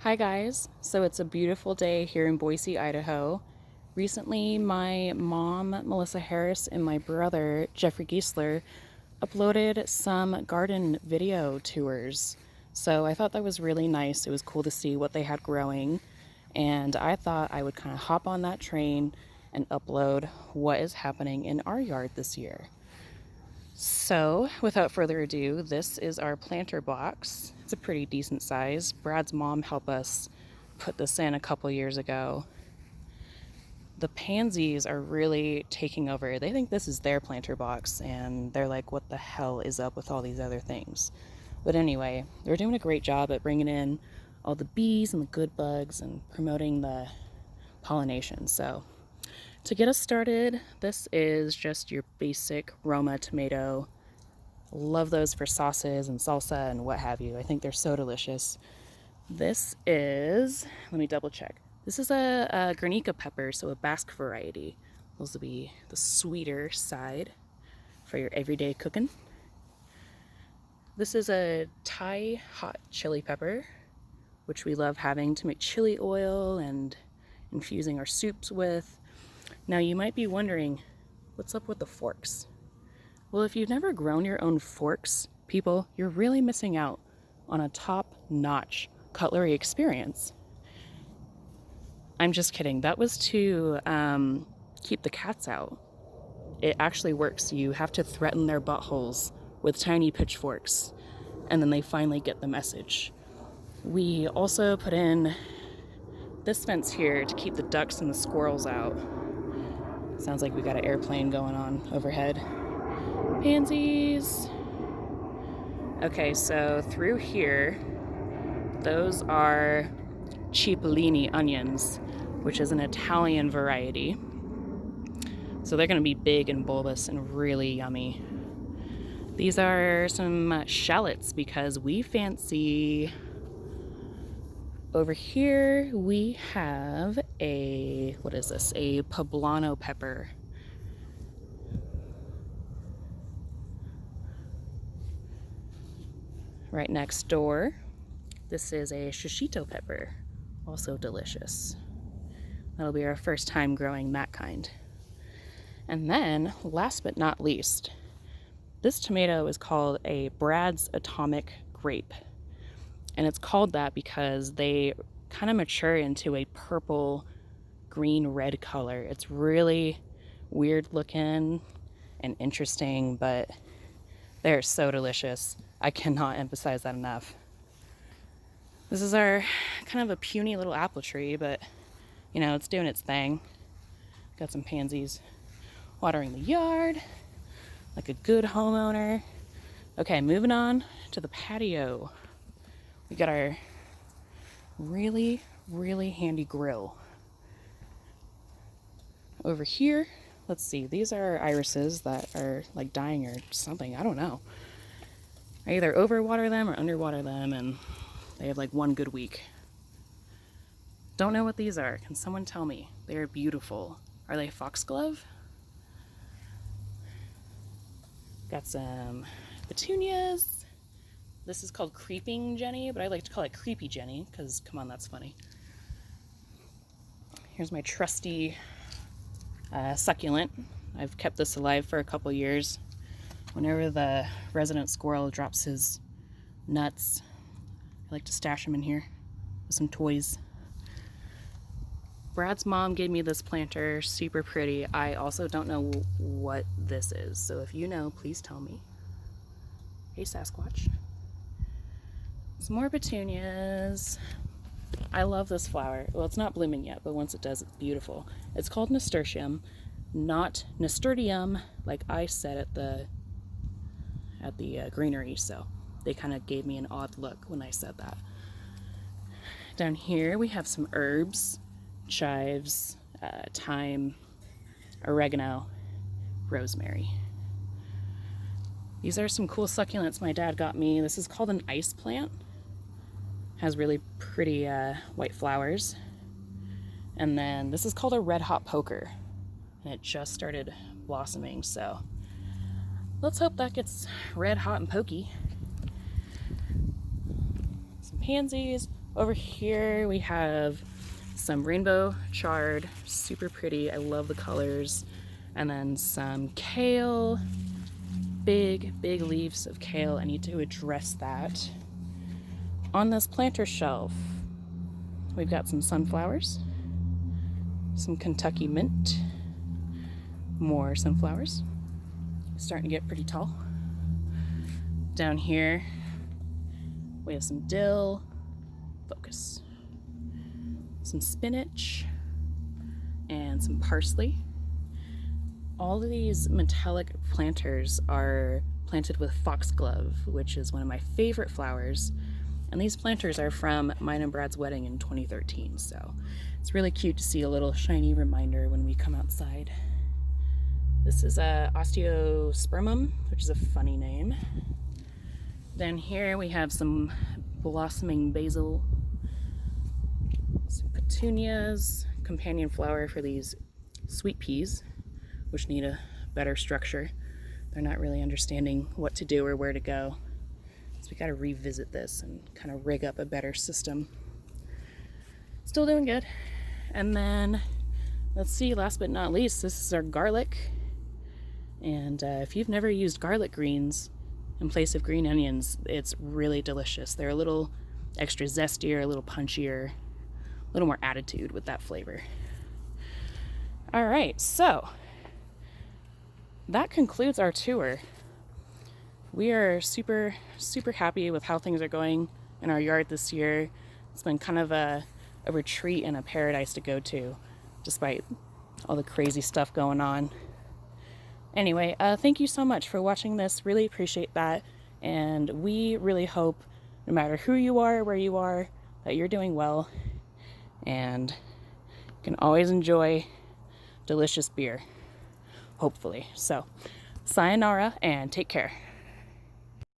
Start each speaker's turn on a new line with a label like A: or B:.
A: Hi guys, so it's a beautiful day here in Boise, Idaho. Recently, my mom, Melissa Harris, and my brother, Jeffrey Giesler, uploaded some garden video tours. So I thought that was really nice. It was cool to see what they had growing. And I thought I would kind of hop on that train and upload what is happening in our yard this year. So, without further ado, this is our planter box. It's a pretty decent size. Brad's mom helped us put this in a couple years ago. The pansies are really taking over. They think this is their planter box, and they're like, what the hell is up with all these other things? But anyway, they're doing a great job at bringing in all the bees and the good bugs and promoting the pollination. So, to get us started, this is just your basic Roma tomato. Love those for sauces and salsa and what have you. I think they're so delicious. This is, let me double check. This is a Guernica pepper, so a Basque variety. Those will be the sweeter side for your everyday cooking. This is a Thai hot chili pepper, which we love having to make chili oil and infusing our soups with. Now you might be wondering, what's up with the forks? Well, if you've never grown your own forks, people, you're really missing out on a top-notch cutlery experience. I'm just kidding. That was to keep the cats out. It actually works. You have to threaten their buttholes with tiny pitchforks, and then they finally get the message. We also put in this fence here to keep the ducks and the squirrels out. Sounds like we got an airplane going on overhead. Pansies. Okay, so through here, those are cipollini onions, which is an Italian variety. So they're going to be big and bulbous and really yummy. These are some shallots because we fancy. Over here we have a, what is this? A poblano pepper. Right next door, this is a shishito pepper, also delicious. That'll be our first time growing that kind. And then, last but not least, this tomato is called a Brad's Atomic Grape. And it's called that because they kind of mature into a purple, green, red color. It's really weird looking and interesting, but they're so delicious. I cannot emphasize that enough. This is our kind of a puny little apple tree, but you know, it's doing its thing. Got some pansies watering the yard like a good homeowner. Okay, moving on to the patio. We got our really, really handy grill. Over here, let's see, these are irises that are like dying or something, I don't know. I either overwater them or underwater them, and they have like one good week. Don't know what these are. Can someone tell me? They are beautiful. Are they foxglove? Got some petunias. This is called Creeping Jenny, but I like to call it Creepy Jenny because, come on, that's funny. Here's my trusty succulent. I've kept this alive for a couple years. Whenever the resident squirrel drops his nuts, I like to stash them in here with some toys. Brad's mom gave me this planter, super pretty. I also don't know what this is, so if you know, please tell me. Hey, Sasquatch. Some more petunias. I love this flower. Well, it's not blooming yet, but once it does, it's beautiful. It's called nasturtium, not nasturtium, like I said at the greenery, so they kind of gave me an odd look when I said that. Down here we have some herbs, chives, thyme, oregano, rosemary. These are some cool succulents my dad got me. This is called an ice plant. Has really pretty white flowers. And then this is called a red hot poker, and it just started blossoming, so let's hope that gets red hot and pokey. Some pansies, Over here we have some rainbow chard, super pretty. I love the colors. And then some kale, big leaves of kale. I need to address that. On this planter shelf, we've got some sunflowers, some Kentucky mint, more sunflowers. Starting to get pretty tall. Down here, we have some dill, focus, some spinach, and some parsley. All of these metallic planters are planted with foxglove, which is one of my favorite flowers. And these planters are from mine and Brad's wedding in 2013, so it's really cute to see a little shiny reminder when we come outside. This is a osteospermum, which is a funny name. Down here we have some blossoming basil, some petunias, companion flower for these sweet peas, which need a better structure. They're not really understanding what to do or where to go. So we gotta revisit this and kind of rig up a better system. Still doing good. And then, let's see, last but not least, this is our garlic. And if you've never used garlic greens in place of green onions, it's really delicious. They're a little extra zestier, a little punchier, a little more attitude with that flavor. All right, so that concludes our tour. We are super happy with how things are going in our yard this year. It's been kind of a retreat and a paradise to go to, despite all the crazy stuff going on. Anyway, thank you so much for watching this. Really appreciate that. And we really hope, no matter who you are, where you are, that you're doing well and can always enjoy delicious beer, hopefully. So, sayonara and take care.